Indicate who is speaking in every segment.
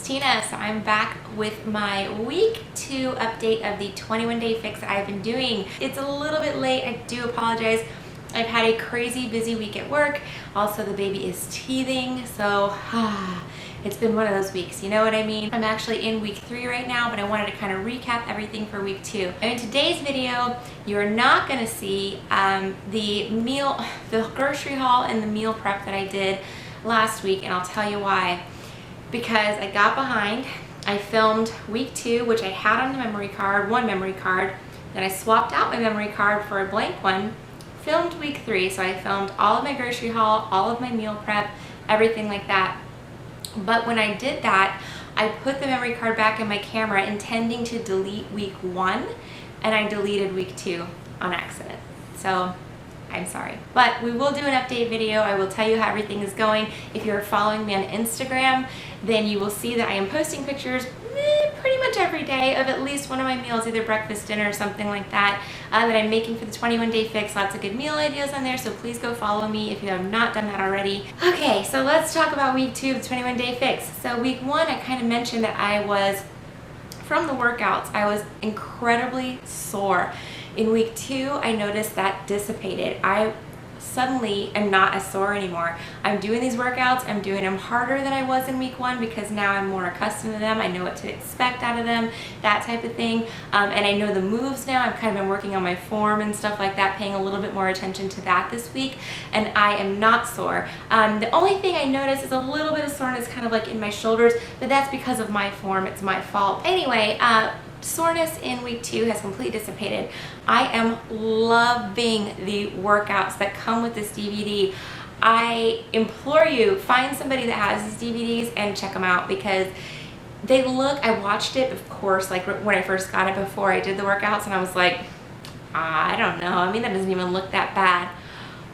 Speaker 1: Tina. So I'm back with my week 2 update of the 21-day fix that I've been doing. It's a little bit late, I do apologize. I've had a crazy busy week at work. Also, the baby is teething, so it's been one of those weeks, you know what I mean? I'm actually in week 3 right now, but I wanted to kind of recap everything for week 2. And in today's video, you are not going to see the grocery haul and the meal prep that I did last week, and I'll tell you why. Because I got behind. I filmed week 2, which I had on the memory card, one memory card, then I swapped out my memory card for a blank one, filmed week 3, so I filmed all of my grocery haul, all of my meal prep, everything like that. But when I did that, I put the memory card back in my camera intending to delete week 1, and I deleted week 2 on accident. So I'm sorry. But we will do an update video. I will tell you how everything is going. If you're following me on Instagram, then you will see that I am posting pictures pretty much every day of at least one of my meals, either breakfast, dinner, or something like that, that I'm making for the 21-day fix. Lots of good meal ideas on there, so please go follow me if you have not done that already. Okay, so let's talk about week 2 of the 21-day fix. So week 1, I kind of mentioned that from the workouts, I was incredibly sore. In week 2, I noticed that dissipated. I suddenly am not as sore anymore. I'm doing these workouts, I'm doing them harder than I was in week 1 because now I'm more accustomed to them. I know what to expect out of them, that type of thing. And I know the moves now. I've kind of been working on my form and stuff like that, paying a little bit more attention to that this week, and I am not sore. The only thing I notice is a little bit of soreness kind of like in my shoulders, but that's because of my form. It's my fault. Anyway, soreness in week 2 has completely dissipated. I am loving the workouts that come with this DVD. I implore you, find somebody that has these DVDs and check them out because they look, I watched it, of course, like when I first got it before I did the workouts, and I was like, I don't know. I mean, that doesn't even look that bad.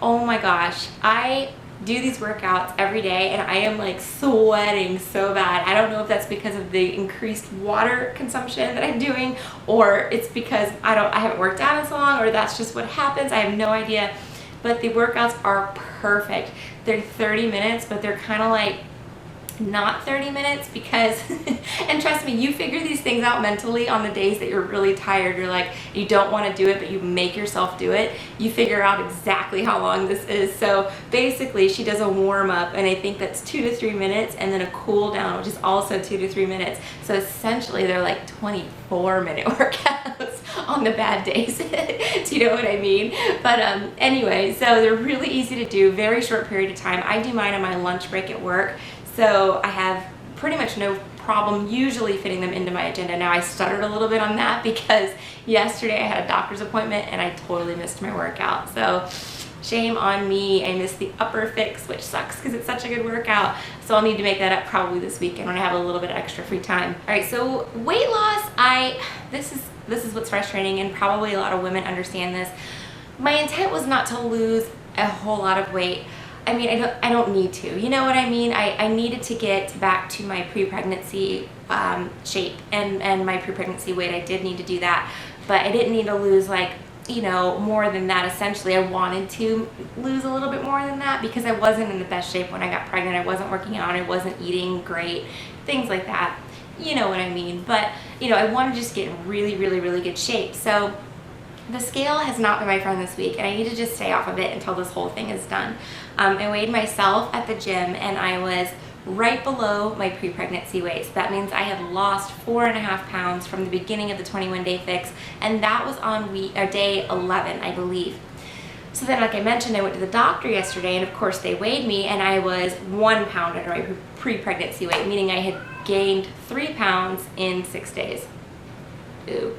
Speaker 1: Oh my gosh. I do these workouts every day and I am like sweating so bad. I don't know if that's because of the increased water consumption that I'm doing, or it's because I haven't worked out in so long, or that's just what happens. I have no idea. But the workouts are perfect. They're 30 minutes, but they're kind of like not 30 minutes because and trust me, you figure these things out mentally on the days that you're really tired. You're like, you don't want to do it, but you make yourself do it. You figure out exactly how long this is. So basically she does a warm up, and I think that's 2 to 3 minutes, and then a cool down, which is also 2 to 3 minutes. So essentially they're like 24-minute workouts on the bad days. Do you know what I mean? But anyway, so they're really easy to do, very short period of time. I do mine on my lunch break at work. So I have pretty much no problem usually fitting them into my agenda. Now I stuttered a little bit on that because yesterday I had a doctor's appointment and I totally missed my workout. So shame on me. I missed the upper fix, which sucks because it's such a good workout. So I'll need to make that up probably this weekend when I have a little bit of extra free time. All right, so weight loss, this is what's frustrating, and probably a lot of women understand this. My intent was not to lose a whole lot of weight. I mean, I don't need to, you know what I mean? I needed to get back to my pre-pregnancy shape and my pre-pregnancy weight. I did need to do that, but I didn't need to lose like, you know, more than that. Essentially, I wanted to lose a little bit more than that because I wasn't in the best shape when I got pregnant. I wasn't working out, I wasn't eating great, things like that. You know what I mean? But, you know, I want to just get in really, really, really good shape. So the scale has not been my friend this week, and I need to just stay off of it until this whole thing is done. I weighed myself at the gym, and I was right below my pre-pregnancy weight. So that means I had lost 4.5 pounds from the beginning of the 21-day fix, and that was on day 11, I believe. So then, like I mentioned, I went to the doctor yesterday, and of course they weighed me, and I was 1 pound under my pre-pregnancy weight, meaning I had gained 3 pounds in 6 days. Ooh.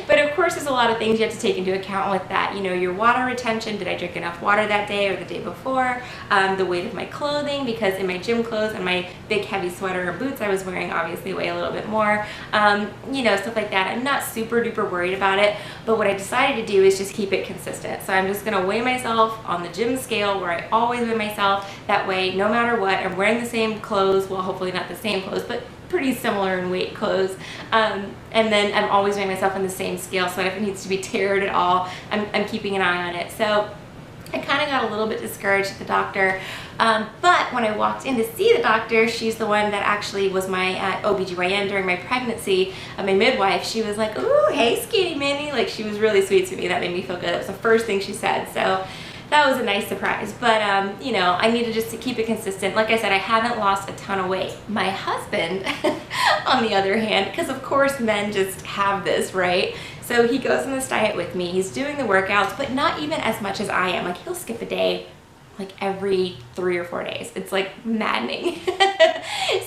Speaker 1: But of course there's a lot of things you have to take into account with that. You know, your water retention, did I drink enough water that day or the day before? The weight of my clothing, because in my gym clothes and my big heavy sweater or boots I was wearing obviously weigh a little bit more. You know, stuff like that. I'm not super duper worried about it, but what I decided to do is just keep it consistent. So I'm just gonna weigh myself on the gym scale where I always weigh myself. That way, no matter what, I'm wearing the same clothes, well hopefully not the same clothes, but pretty similar in weight clothes, and then I'm always weighing myself on the same scale, so if it needs to be tiered at all, I'm keeping an eye on it. So I kind of got a little bit discouraged at the doctor, but when I walked in to see the doctor, she's the one that actually was my OBGYN during my pregnancy, my midwife. She was like, "Ooh, hey, skinny mini." Like, she was really sweet to me. That made me feel good. That was the first thing she said. So that was a nice surprise. But, you know, I needed just to keep it consistent. Like I said, I haven't lost a ton of weight. My husband, on the other hand, because of course men just have this, right? So he goes on this diet with me. He's doing the workouts, but not even as much as I am. Like, he'll skip a day like every 3 or 4 days. It's like maddening.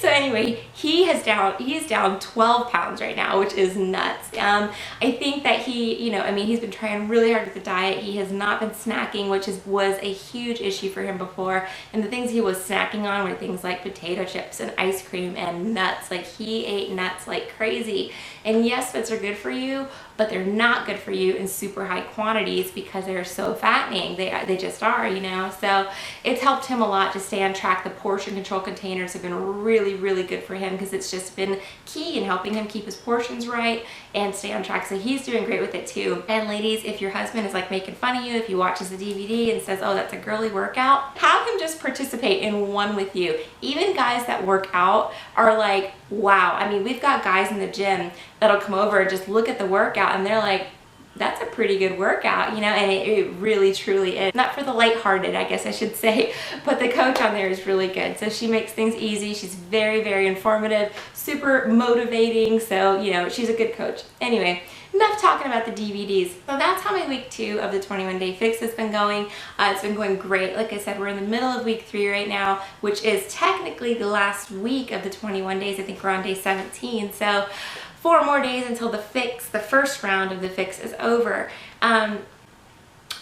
Speaker 1: So anyway, he's down 12 pounds right now, which is nuts. I think that he's been trying really hard with the diet. He has not been snacking, which was a huge issue for him before. And the things he was snacking on were things like potato chips and ice cream and nuts. Like, he ate nuts like crazy. And yes, nuts are good for you, but they're not good for you in super high quantities because they're so fattening. They just are, you know. So it's helped him a lot to stay on track. The portion control containers have been really, really good for him because it's just been key in helping him keep his portions right and stay on track. So he's doing great with it too. And ladies, if your husband is like making fun of you, if he watches the DVD and says, "Oh, that's a girly workout," have him just participate in one with you. Even guys that work out are like, wow. I mean, we've got guys in the gym that'll come over and just look at the workout and they're like, "That's a pretty good workout," you know, and it really truly is. Not for the lighthearted, I guess I should say, but the coach on there is really good. So she makes things easy. She's very, very informative, super motivating. So, you know, she's a good coach. Anyway, enough talking about the DVDs. So that's how my week 2 of the 21-day fix has been going. It's been going great. Like I said, we're in the middle of week 3 right now, which is technically the last week of the 21 days. I think we're on day 17. So 4 more days until the fix, the first round of the fix, is over.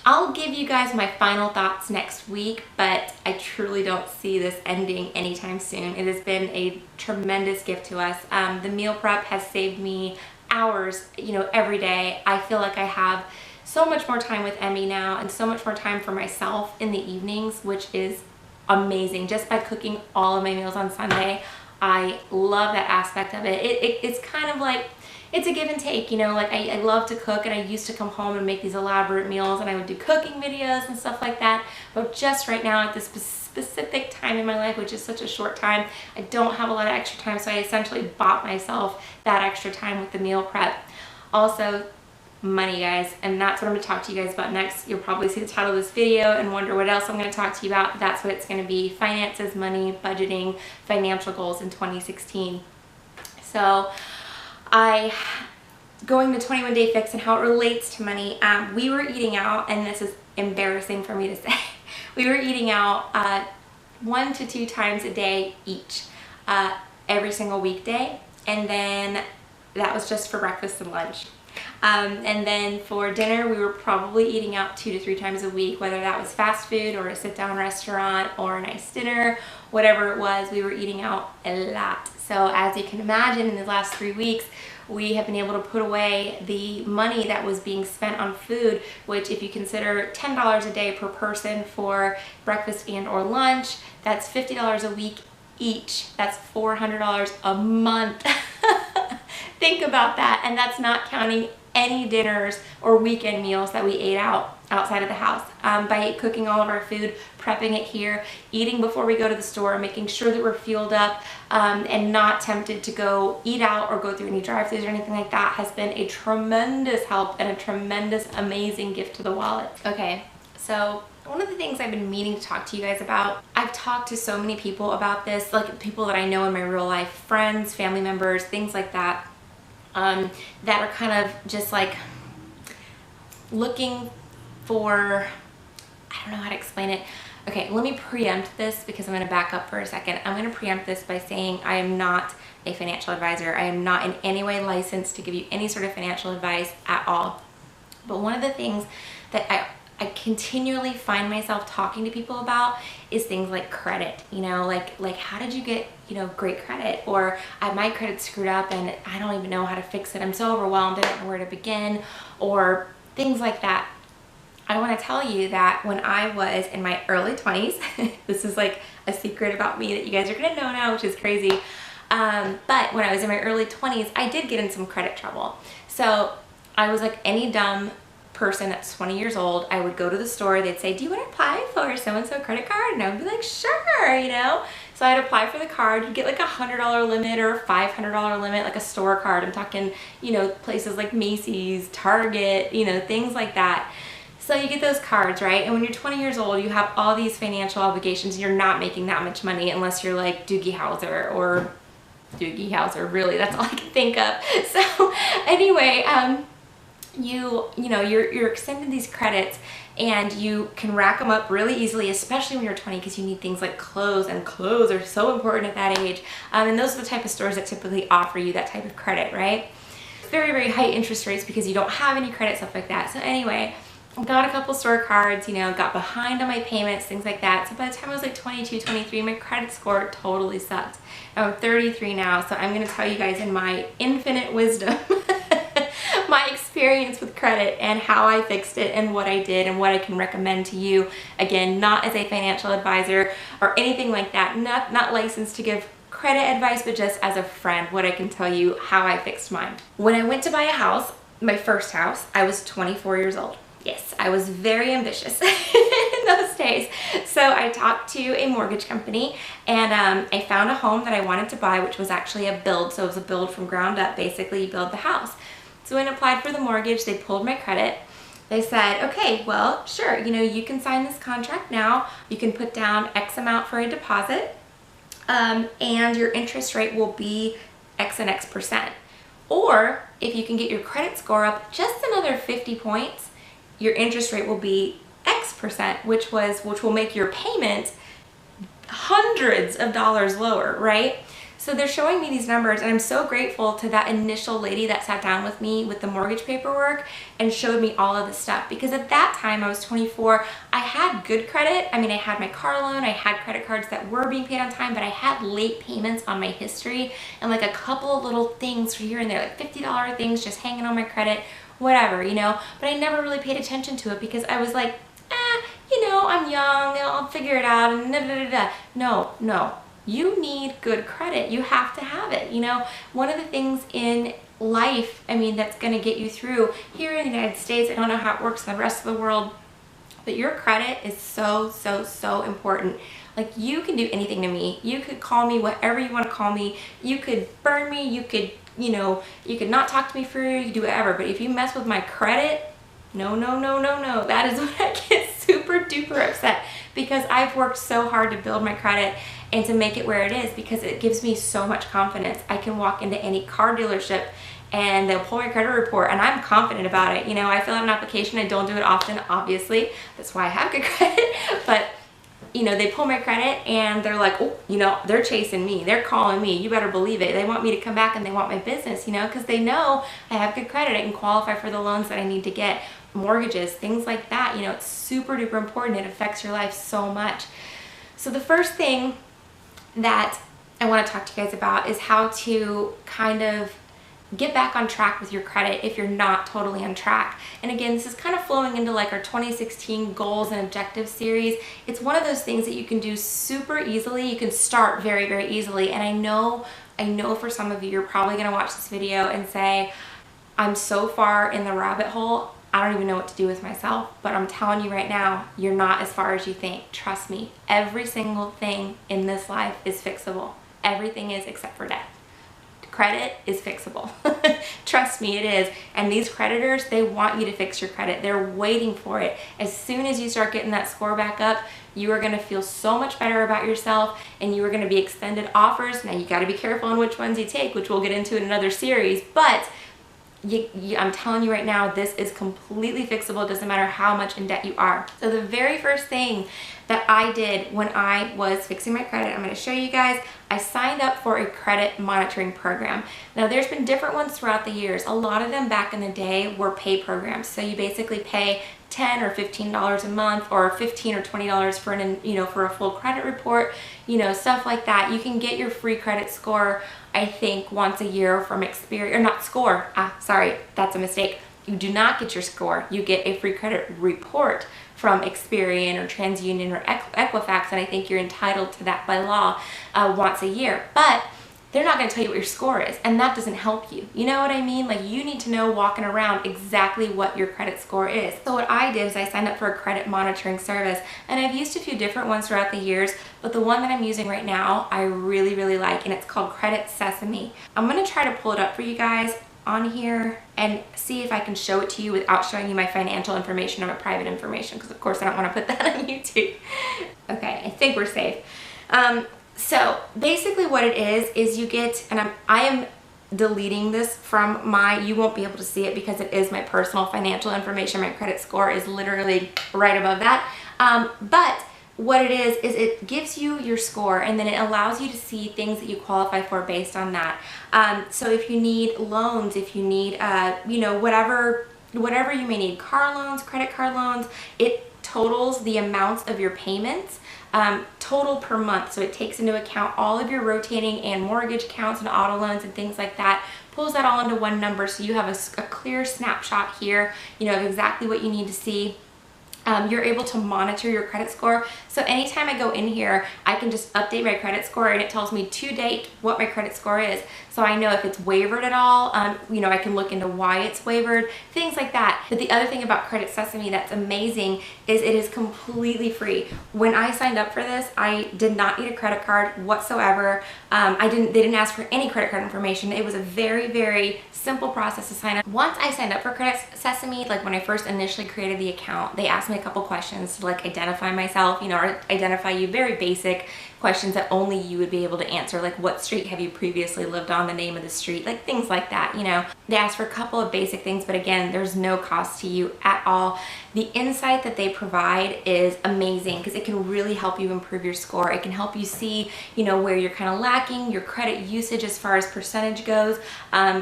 Speaker 1: I'll give you guys my final thoughts next week, but I truly don't see this ending anytime soon. It has been a tremendous gift to us. The meal prep has saved me hours, you know, every day. I feel like I have so much more time with Emmy now and so much more time for myself in the evenings, which is amazing. Just by cooking all of my meals on Sunday, I love that aspect of it. It's kind of like, it's a give and take, you know, like I love to cook, and I used to come home and make these elaborate meals, and I would do cooking videos and stuff like that. But just right now at this specific time in my life, which is such a short time, I don't have a lot of extra time. So I essentially bought myself that extra time with the meal prep. Also, money, guys, and that's what I'm going to talk to you guys about next. You'll probably see the title of this video and wonder what else I'm going to talk to you about. That's what it's going to be: finances, money, budgeting, financial goals in 2016. So going to 21-day fix and how it relates to money, we were eating out, and this is embarrassing for me to say. We were eating out 1 to 2 times a day each, every single weekday, and then that was just for breakfast and lunch. And then for dinner, we were probably eating out 2 to 3 times a week, whether that was fast food or a sit-down restaurant or a nice dinner, whatever it was, we were eating out a lot. So as you can imagine, in the last 3 weeks, we have been able to put away the money that was being spent on food, which, if you consider $10 a day per person for breakfast and or lunch, that's $50 a week each. That's $400 a month. Think about that. And that's not counting any dinners or weekend meals that we ate outside of the house. By cooking all of our food, prepping it here, eating before we go to the store, making sure that we're fueled up, and not tempted to go eat out or go through any drive-thrus or anything like that, has been a tremendous help and a tremendous, amazing gift to the wallet. Okay, so one of the things I've been meaning to talk to you guys about, I've talked to so many people about this, like people that I know in my real life, friends, family members, things like that, that are kind of just like looking for, I don't know how to explain it. Okay, let me preempt this because I'm going to back up for a second. I'm going to preempt this by saying I am not a financial advisor. I am not in any way licensed to give you any sort of financial advice at all. But one of the things that I continually find myself talking to people about is things like credit, you know, like how did you get, you know, great credit? Or my credit's screwed up and I don't even know how to fix it. I'm so overwhelmed, I don't know where to begin, or things like that. I want to tell you that when I was in my early 20s, this is like a secret about me that you guys are going to know now, which is crazy. But when I was in my early 20s, I did get in some credit trouble. So I was like any dumb person that's 20 years old, I would go to the store, they'd say, do you want to apply for so-and-so credit card? And I would be like, sure, you know? So I'd apply for the card, you'd get like $100 limit or a $500 limit, like a store card. I'm talking, you know, places like Macy's, Target, you know, things like that. So you get those cards, right? And when you're 20 years old, you have all these financial obligations. You're not making that much money unless you're like Doogie Howser, really, that's all I can think of. So anyway, you're extending these credits and you can rack them up really easily, especially when you're 20, because you need things like clothes, and clothes are so important at that age. And those are the type of stores that typically offer you that type of credit, right? Very, very high interest rates because you don't have any credit, stuff like that. So anyway, got a couple store cards, you know, got behind on my payments, things like that. So by the time I was like 22, 23, my credit score totally sucked. I'm 33 now, so I'm going to tell you guys in my infinite wisdom my experience with credit and how I fixed it and what I did and what I can recommend to you. Again, not as a financial advisor or anything like that, not licensed to give credit advice, but just as a friend, what I can tell you how I fixed mine. When I went to buy a house, my first house, I was 24 years old. Yes, I was very ambitious in those days. So I talked to a mortgage company and I found a home that I wanted to buy, which was actually a build. So it was a build from ground up. Basically, you build the house. So when I applied for the mortgage, they pulled my credit. They said, okay, well, sure, you know, you can sign this contract now. You can put down X amount for a deposit and your interest rate will be X and X percent. Or if you can get your credit score up just another 50 points, your interest rate will be X percent, which will make your payment hundreds of dollars lower, right? So they're showing me these numbers, and I'm so grateful to that initial lady that sat down with me with the mortgage paperwork and showed me all of this stuff, because at that time I was 24. I had good credit. I mean, I had my car loan, I had credit cards that were being paid on time, but I had late payments on my history and like a couple of little things here and there, like $50 things just hanging on my credit, whatever, you know, but I never really paid attention to it because I was like, you know, I'm young, I'll figure it out, and da, da, da, da. No, you need good credit. You have to have it. You know, one of the things in life, I mean, that's going to get you through here in the United States, I don't know how it works in the rest of the world, but your credit is so, so, so important. Like, you can do anything to me. You could call me whatever you want to call me. You could burn me. You could, you know, you could not talk to me for you. You could do whatever. But if you mess with my credit, no. That is when I get super duper upset, because I've worked so hard to build my credit and to make it where it is, because it gives me so much confidence. I can walk into any car dealership and they'll pull my credit report and I'm confident about it. You know, I fill out an application. I don't do it often, obviously. That's why I have good credit. But, you know, they pull my credit and they're like, oh, you know, they're chasing me. They're calling me. You better believe it. They want me to come back and they want my business, you know, because they know I have good credit. I can qualify for the loans that I need to get, mortgages, things like that. You know, it's super duper important. It affects your life so much. So the first thing that I want to talk to you guys about is how to kind of get back on track with your credit if you're not totally on track. And again, this is kind of flowing into like our 2016 goals and objectives series. It's one of those things that you can do super easily. You can start very, very easily. And I know for some of you, you're probably going to watch this video and say, I'm so far in the rabbit hole, I don't even know what to do with myself. But I'm telling you right now, you're not as far as you think. Trust me, every single thing in this life is fixable. Everything is, except for debt. Credit is fixable. Trust me, it is. And these creditors, they want you to fix your credit. They're waiting for it. As soon as you start getting that score back up, you are going to feel so much better about yourself, and you are going to be extended offers. Now, you got to be careful on which ones you take, which we'll get into in another series. But I'm telling you right now, this is completely fixable. It doesn't matter how much in debt you are. So the very first thing that I did when I was fixing my credit, I'm going to show you guys. I signed up for a credit monitoring program. Now, there's been different ones throughout the years. A lot of them back in the day were pay programs. So you basically pay $10 or $15 a month, or $15 or $20 for for a full credit report, stuff like that. You can get your free credit score, I think, once a year from Experian, or not score. Sorry, that's a mistake. You do not get your score. You get a free credit report from Experian or TransUnion or Equifax, and I think you're entitled to that by law once a year. But they're not going to tell you what your score is, and that doesn't help you. You know what I mean? Like, you need to know walking around exactly what your credit score is. So what I did is I signed up for a credit monitoring service, and I've used a few different ones throughout the years, but the one that I'm using right now I really, really like, and it's called Credit Sesame. I'm going to try to pull it up for you guys on here and see if I can show it to you without showing you my financial information or my private information, because of course I don't want to put that on YouTube. Okay, I think we're safe. So basically what it is you get, and I am deleting this from you won't be able to see it because it is my personal financial information. My credit score is literally right above that. But what it is it gives you your score, and then it allows you to see things that you qualify for based on that. So if you need loans, if you need, whatever you may need, car loans, credit card loans, it totals the amounts of your payments total per month. So it takes into account all of your rotating and mortgage accounts and auto loans and things like that, pulls that all into one number, so you have a clear snapshot here, of exactly what you need to see. You're able to monitor your credit score. So anytime I go in here, I can just update my credit score, and it tells me to date what my credit score is. So I know if it's wavered at all, I can look into why it's wavered, things like that. But the other thing about Credit Sesame that's amazing is it is completely free. When I signed up for this, I did not need a credit card whatsoever. They didn't ask for any credit card information. It was a very, very simple process to sign up. Once I signed up for Credit Sesame, like when I first initially created the account, they asked me a couple questions to like identify myself, or identify you, very basic questions that only you would be able to answer, like what street have you previously lived on, the name of the street, like things like that. They asked for a couple of basic things, but again, there's no cost to you at all. The insight that they provide is amazing because it can really help you improve your score. It can help you see, where you're kind of lacking, your credit usage as far as percentage goes,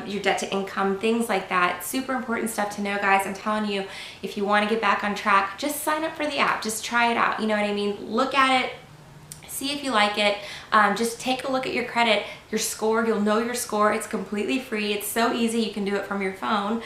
Speaker 1: your debt to income, things like that. Super important stuff to know, guys. I'm telling you, if you want to get back on track, just sign up for the app. Just try it out. You know what I mean? Look at it. See if you like it. Just take a look at your credit, your score. You'll know your score. It's completely free. It's so easy. You can do it from your phone.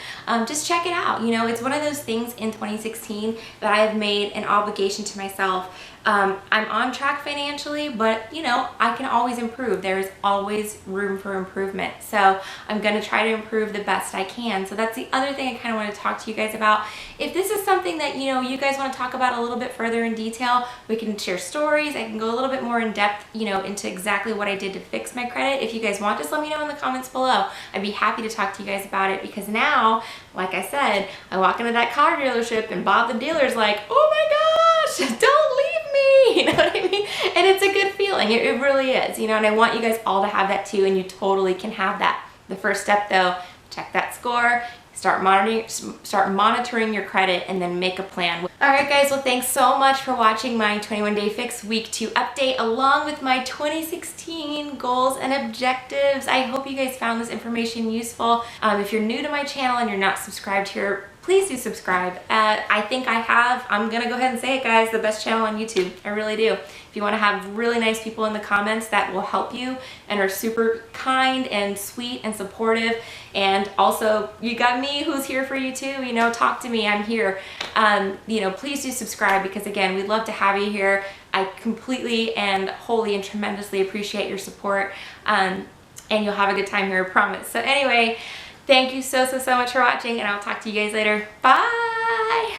Speaker 1: Just check it out. It's one of those things in 2016 that I have made an obligation to myself. I'm on track financially, but I can always improve. There's always room for improvement. So I'm going to try to improve the best I can. So that's the other thing I kind of want to talk to you guys about. If this is something that you guys want to talk about a little bit further in detail, we can share stories. I can go a little bit more in depth, into exactly what I did to fix my credit. If you guys want, just let me know in the comments below. I'd be happy to talk to you guys about it, because now, like I said, I walk into that car dealership and Bob the dealer's like, oh my gosh, don't leave me. You know what I mean? And it's a good feeling. It really is, and I want you guys all to have that too, and you totally can have that. The first step though, check that score, start monitoring your credit, and then make a plan. All right, guys, well, thanks so much for watching my 21-day fix week 2 update along with my 2016 goals and objectives. I hope you guys found this information useful. If you're new to my channel and you're not subscribed here, please do subscribe. I think I have, I'm gonna go ahead and say it, guys, the best channel on YouTube. I really do. If you want to have really nice people in the comments that will help you and are super kind and sweet and supportive, and also you got me who's here for you too, talk to me, I'm here. Please do subscribe, because again, we'd love to have you here. I completely and wholly and tremendously appreciate your support, and you'll have a good time here, I promise. So anyway, thank you so much for watching, and I'll talk to you guys later. Bye!